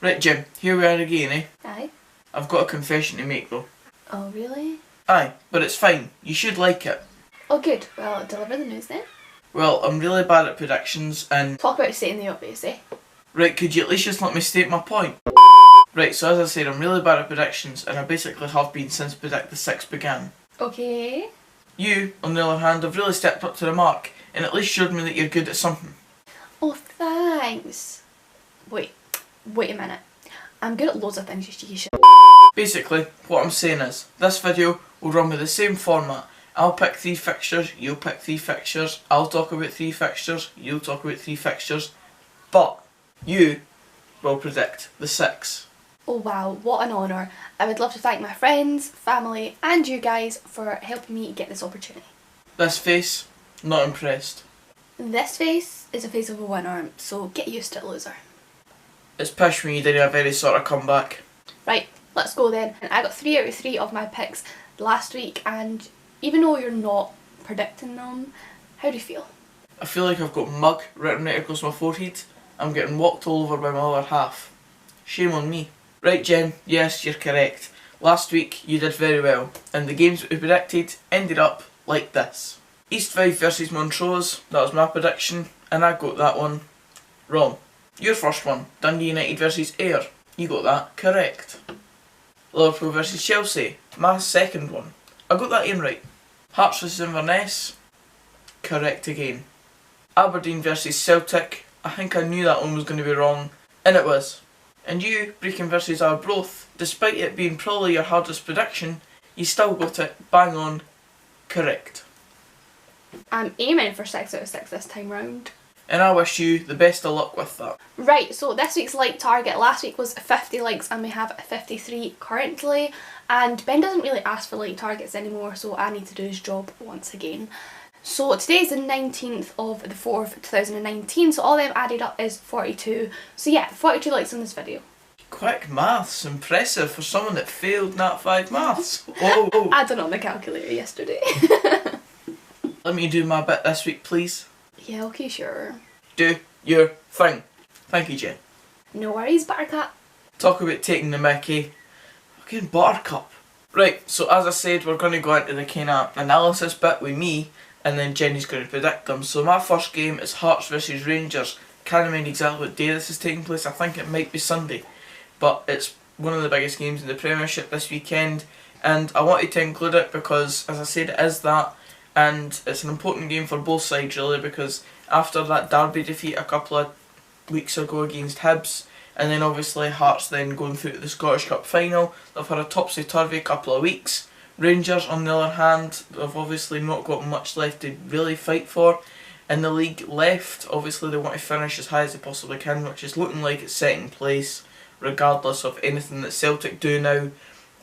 Right, Jim, here we are again, eh? Aye. I've got a confession to make though. Oh, really? Aye, but it's fine. You should like it. Oh, good. Well, deliver the news then. Well, I'm really bad at predictions and... Talk about stating the obvious, eh? Right, could you at least just let me state my point? Right, so as I said, I'm really bad at predictions and I basically have been since Predict the 6 began. Okay. You, on the other hand, have really stepped up to the mark and at least showed me that you're good at something. Oh, thanks. Wait a minute. I'm good at loads of things, you cheeky shit. Basically, what I'm saying is, this video will run with the same format. I'll pick 3 fixtures, you'll pick 3 fixtures, I'll talk about 3 fixtures, you'll talk about 3 fixtures, but you will predict the 6. Oh wow, what an honour. I would love to thank my friends, family and you guys for helping me get this opportunity. This face, not impressed. This face is a face of a winner, so get used to it, loser. It's pish when you did a very sort of comeback. Right, let's go then. And I got 3 out of 3 of my picks last week, and even though you're not predicting them, how do you feel? I feel like I've got mug written right across my forehead. I'm getting walked all over by my other half. Shame on me. Right, Jen, yes, you're correct. Last week you did very well, and the games that we predicted ended up like this. East Fife versus Montrose, that was my prediction, and I got that one wrong. Your first one, Dundee United versus Ayr, you got that correct. Liverpool versus Chelsea, my second one, I got that in right. Hearts versus Inverness, correct again. Aberdeen versus Celtic, I think I knew that one was going to be wrong, and it was. And you, Brecon versus Arbroath, despite it being probably your hardest prediction, you still got it bang on correct. I'm aiming for 6 out of 6 this time round. And I wish you the best of luck with that. Right, so this week's like target, last week was 50 likes and we have 53 currently, and Ben doesn't really ask for like targets anymore, so I need to do his job once again. So today is the 19th of the 4th 2019, so all they've added up is 42. So yeah, 42 likes on this video. Quick maths, impressive for someone that failed Nat 5 maths. Whoa. I done it on the calculator yesterday. Let me do my bit this week, please. Yeah, okay, sure. Do your thing. Thank you, Jen. No worries, Buttercup. Talk about taking the mickey. Fucking Buttercup. Right, so as I said, we're going to go into the kind of analysis bit with me, and then Jenny's going to predict them. So my first game is Hearts versus Rangers. Can't remember exactly what day this is taking place. I think it might be Sunday. But it's one of the biggest games in the Premiership this weekend, and I wanted to include it because, as I said, it is that. And it's an important game for both sides really, because after that Derby defeat a couple of weeks ago against Hibs, and then obviously Hearts then going through to the Scottish Cup final, they've had a topsy-turvy couple of weeks. Rangers on the other hand, they've obviously not got much left to really fight for in the league left. Obviously they want to finish as high as they possibly can, which is looking like it's second place regardless of anything that Celtic do now.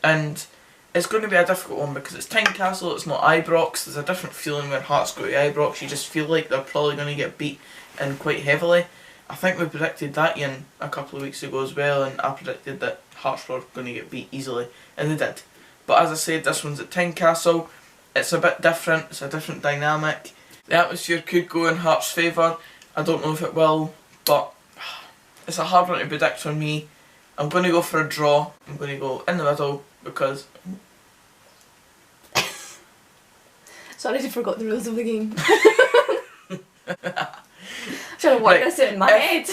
And it's going to be a difficult one because it's Tynecastle, it's not Ibrox. There's a different feeling when Hearts go to Ibrox. You just feel like they're probably going to get beat in quite heavily. I think we predicted that Ian a couple of weeks ago as well, and I predicted that Hearts were going to get beat easily, and they did. But as I said, this one's at Tynecastle. It's a bit different, it's a different dynamic. The atmosphere could go in Hearts' favour. I don't know if it will, but it's a hard one to predict for me. I'm going to go for a draw. I'm going to go in the middle because... Sorry, I forgot the rules of the game. Should have worked this out in my head.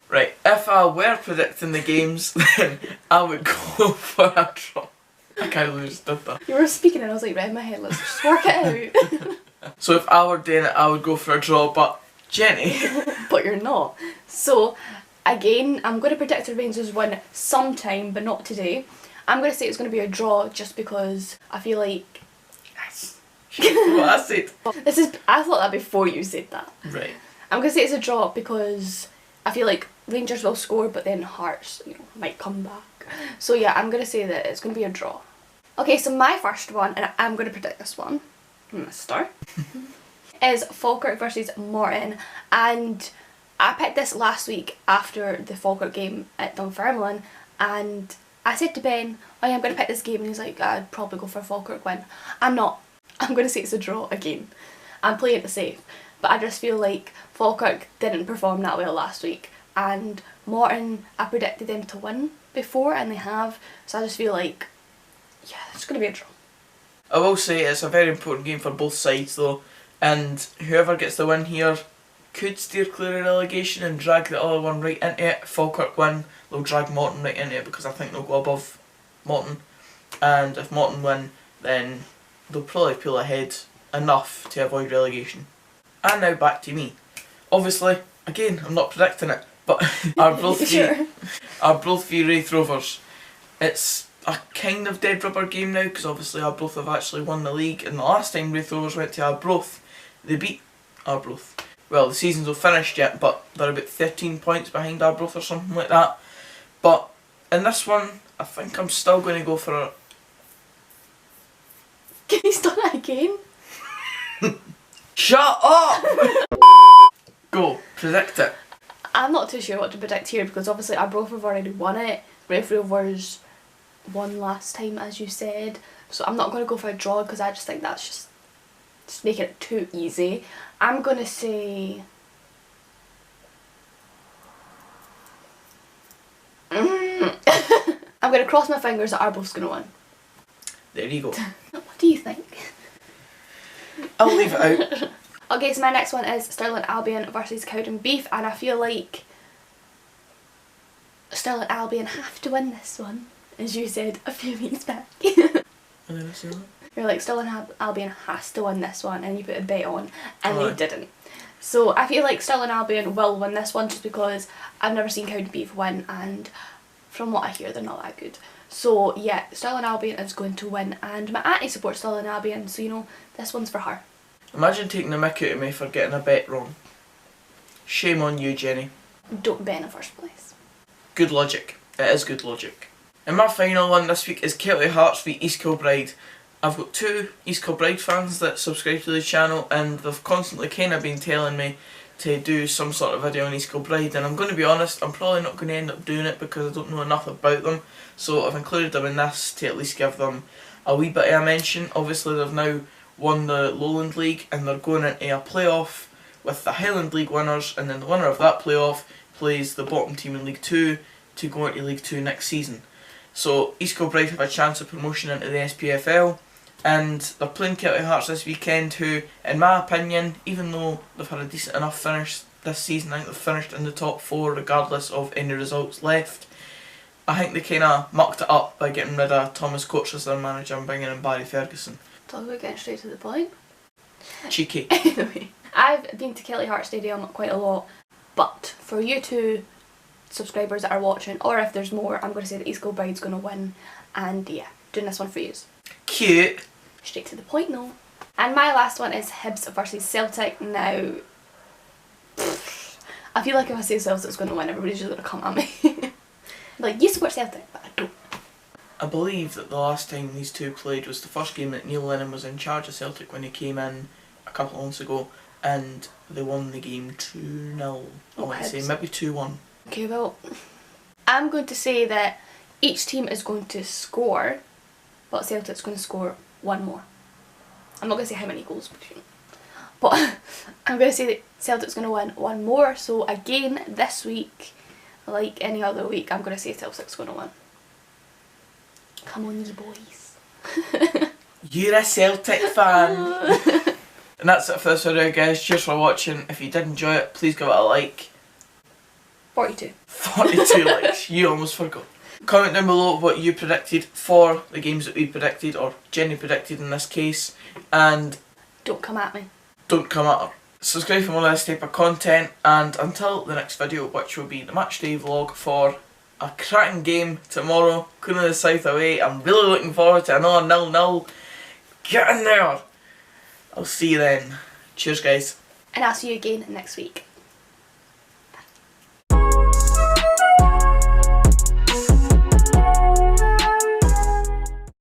Right, if I were predicting the games, then I would go for a draw. I can't believe I just did that. You were speaking and I was like, right in my head, let's just work it out. So if I were doing it, I would go for a draw, but Jenny... But you're not. So, again, I'm going to predict the Rangers win sometime, but not today. I'm going to say it's going to be a draw just because I feel like... Yes. What I said. I thought that before you said that. Right. I'm going to say it's a draw because I feel like Rangers will score, but then Hearts, might come back. So yeah, I'm going to say that it's going to be a draw. Okay, so my first one, and I'm going to predict this one, I'm going to start, is Falkirk versus Morton. And I picked this last week after the Falkirk game at Dunfermline, and I said to Ben, oh yeah, I'm going to pick this game, and he's like, I'd probably go for a Falkirk win. I'm not. I'm going to say it's a draw again. I'm playing it safe. But I just feel like Falkirk didn't perform that well last week, and Morton, I predicted them to win before and they have, so I just feel like, yeah, it's going to be a draw. I will say it's a very important game for both sides though, and whoever gets the win here could steer clear of relegation and drag the other one right into it. If Falkirk win, they'll drag Morton right into it because I think they'll go above Morton, and if Morton win, then they'll probably pull ahead enough to avoid relegation. And now back to me. Obviously, again, I'm not predicting it, but Arbroath v Raith Rovers. It's a kind of dead rubber game now because obviously Arbroath have actually won the league, and the last time Raith Rovers went to Arbroath, they beat Arbroath. Well, the season's not finished yet, but they're about 13 points behind Arbroath or something like that. But in this one, I think I'm still going to go for a... Can you start that again? Shut up! Go, predict it. I'm not too sure what to predict here because obviously Arbroath have already won it. Raith Rovers won last time, as you said. So I'm not going to go for a draw because I just think that's just making it too easy. I'm going to say... I'm going to cross my fingers that Arbroath's going to win. There you go. What do you think? I'll leave it out. Okay, so my next one is Stirling Albion versus Cowdenbeath, and I feel like Stirling Albion have to win this one, as you said a few weeks back. You're like, Stirling Albion has to win this one, and you put a bet on, and they didn't. So I feel like Stirling Albion will win this one just because I've never seen Cowdenbeath win, and from what I hear, they're not that good. So yeah, Stirling Albion is going to win, and my auntie supports Stirling Albion, so you know, this one's for her. Imagine taking the mick out of me for getting a bet wrong. Shame on you, Jenny. Don't bet in the first place. Good logic. It is good logic. And my final one this week is Kelty Hearts v East Kilbride. I've got two East Kilbride fans that subscribe to the channel, and they've constantly kind of been telling me to do some sort of video on East Kilbride, and I'm going to be honest, I'm probably not going to end up doing it because I don't know enough about them, so I've included them in this to at least give them a wee bit of a mention. Obviously they've now won the Lowland League and they're going into a playoff with the Highland League winners, and then the winner of that playoff plays the bottom team in League 2 to go into League 2 next season. So East Kilbride have a chance of promotion into the SPFL, and they're playing Kelty Hearts this weekend, who, in my opinion, even though they've had a decent enough finish this season, I think they've finished in the top 4 regardless of any results left. I think they kind of mucked it up by getting rid of Thomas Coates as their manager and bringing in Barry Ferguson. Talk about getting straight to the point. Cheeky. Anyway, I've been to Kelty Hearts Stadium quite a lot, but for you two subscribers that are watching, or if there's more, I'm going to say that East Kilbride's going to win, and yeah, doing this one for you. Cute. Straight to the point though. And my last one is Hibs versus Celtic. Now, I feel like if I say Celtic's going to win, everybody's just going to come at me. Like, you support Celtic, but I don't. I believe that the last time these two played was the first game that Neil Lennon was in charge of Celtic when he came in a couple of months ago, and they won the game 2-0. I want to say maybe 2-1. Okay, well, I'm going to say that each team is going to score, but Celtic's going to score one more. I'm not going to say how many goals, but I'm going to say that Celtic's going to win one more. So again, this week, like any other week, I'm going to say Celtic's going to win. Come on, you boys. You're a Celtic fan. And that's it for this video, guys. Cheers for watching. If you did enjoy it, please give it a like. 42. 42 likes. You almost forgot. Comment down below what you predicted for the games that we predicted, or Jenny predicted in this case. And don't come at me. Don't come at her. Subscribe for more of this type of content. And until the next video, which will be the matchday vlog for a cracking game tomorrow, Queen of the South away. I'm really looking forward to another 0-0. Get in there. I'll see you then. Cheers, guys. And I'll see you again next week.